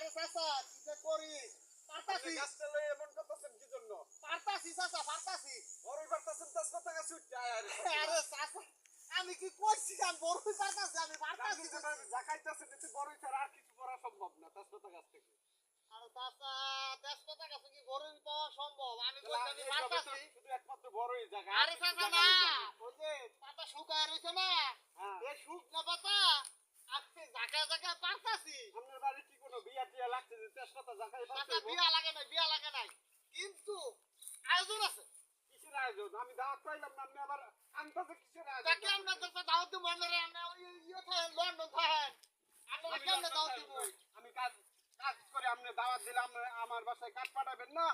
আরে চাচা কি যে করি পারতাছি গাছটা লই এমন করতেছেন কি জন্য? পারতাছি চাচা পারতাছি বড়ই পারতেছেন তেজপাতা গাছ উঠতে আরে আরে চাচা আমি কি কইছি আমি বড়ই পারতাছি আমি পারতাছি জাকাইতেছেন এতে বড়ই ছাড়া আর কিছু করা সম্ভব না তেজপাতা গাছ থেকে। আরে চাচা তেজপাতা গাছে কি বড়ই পাওয়া সম্ভব আমি কইছি আমি পারতাছি শুধু একমাত্র বড়ই জায়গা। আরে চাচা না ওই যে পাতা শুকায় রইছে না এই শুকনা পাতা আপনি জায়গায় জায়গায় পারতাছি আপনার বাড়ি কি কোনো বিয়া টিয়া লাগছে যে তেজপাতা জাকাই চাচা পাচ্ছে? বিয়া লাগে নাই কিন্তু আয়োজন আছে কিসের আয়োজন? আমি দাওয়াত পাইলাম না, আপনি আবার আনতাছে কিসের আয়োজন? তাকে আমরা তো দাওয়াত দিব মনে আমরা ওই লন্ডন থাকেন আপনারা কেমনে দাওয়াত দিব আমি কাজ করে আপনি দাওয়াত দিলাম, আমার বাসায় কাঠ পাঠাবেন না?